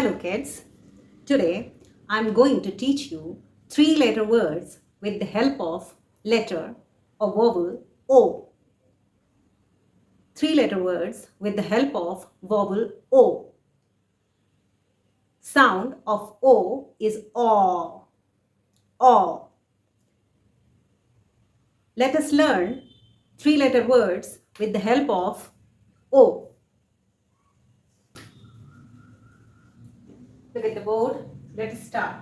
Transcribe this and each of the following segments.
Hello kids, today I'm going to teach you 3-letter words with the help of letter or vowel O. 3-letter words with the help of vowel O. Sound of O is O. O. Let us learn 3-letter words with the help of O. Look at the board. Let us start.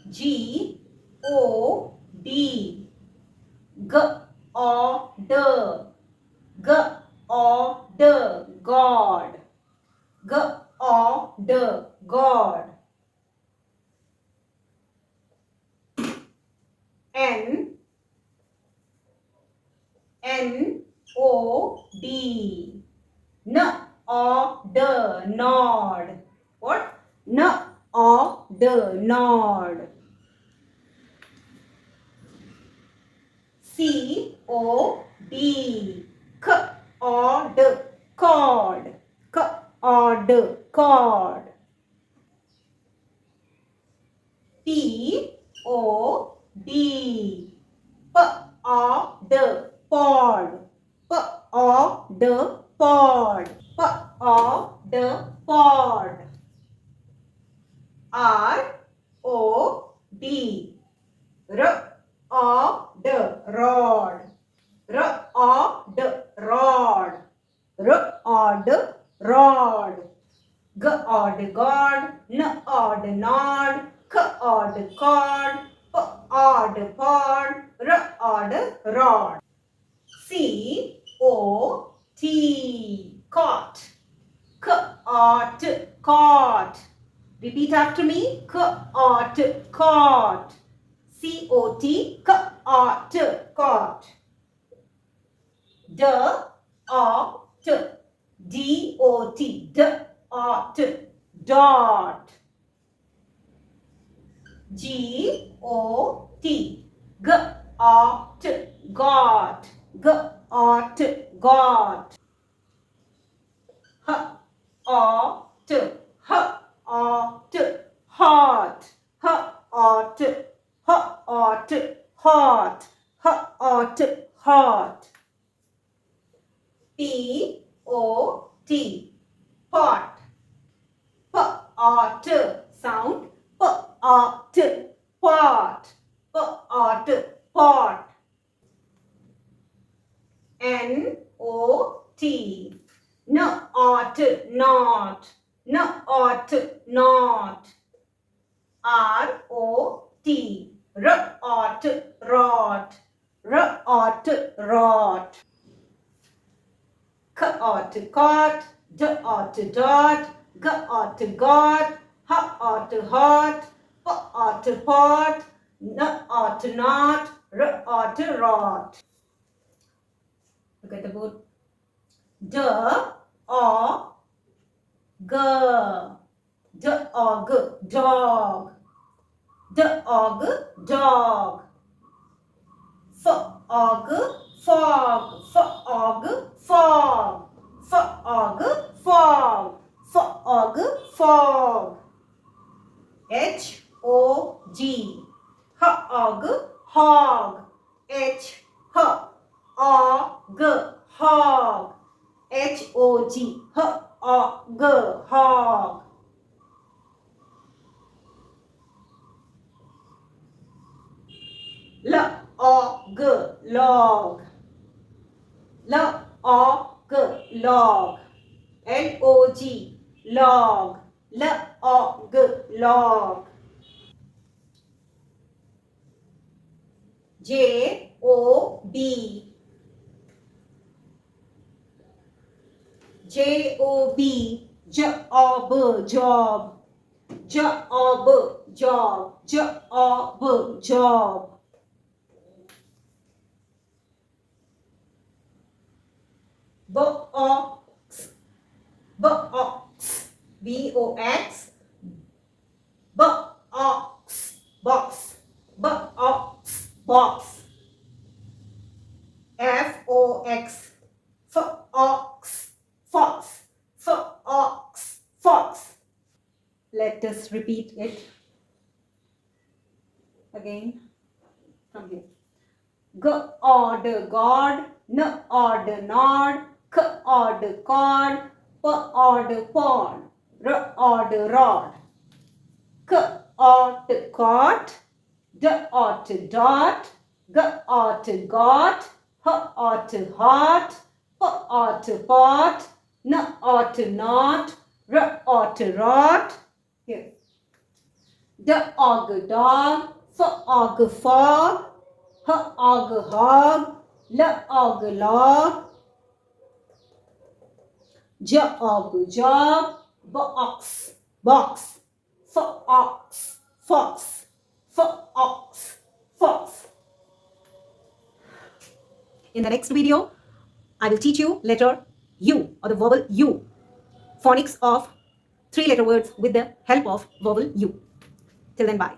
G O D. G O D. G O D. God. G O D. God. N O D. N O D. Nod. What? N O D. Nod. C O D. C O D. Cord. C O D. Cord. P O D. P O D. Pod. P O D. Pod. P O D. Pod. R O D. R O D. Rod. R O D. Rod. R O D. Rod. G O D. God. N O D. Nod. K O D. Cord. P O D. Pod. R O D. Rod. C O T. Cot. C O T. Cot. Repeat after me. C O T. Cot. C O T. C O T. Cot. D O T. D O T. D O T. Dot. G O T. G O T. Got. G O T. Got. H O T. H O T. Hot. H O T. H O T. Hot. H O T. Hot. P O T. Pot. P O T. Sound. P O T. Pot. P O T. Pot. N O T. N O T. Not. N O T. Not. R O T. R O T. Rot. R O T. Rot. C O T. Cot. D O T. Dot. G O T. God. H O T. Hot. P O T. Pot. N O T. Not. R O T. Rot. Look at the board. D O G. D O G. Dog. D O G. Dog. F O G. Fog. F O G. Fog. F O G. Fog. F O G. Fog. H O G. H O G. Hog. H H O G. Hog. H O G. H O G. Hog. L O G. Log. L O G. Log. L O G. Log. L O G. Log. J O B. J O B. J O B. Job. J O B. Job. J O B. Job. Box. Box. B O X. Box. Box. Box. Box. F O X. Fox. Fox. Fox. Fox. Let us repeat it again from here. G order God, N order nod, K order cord, P order pod, R order rod. K order cot, D order dot, G order got, H order hot, P order pot, N order not, R order rot. Here. D order dog, F order fog, H order hog, L order log, J order job, B ox, box, F ox, fox, F ox, fox. In the next video, I will teach you letter U or the vowel U, phonics of 3-letter words with the help of vowel U. Till then, bye.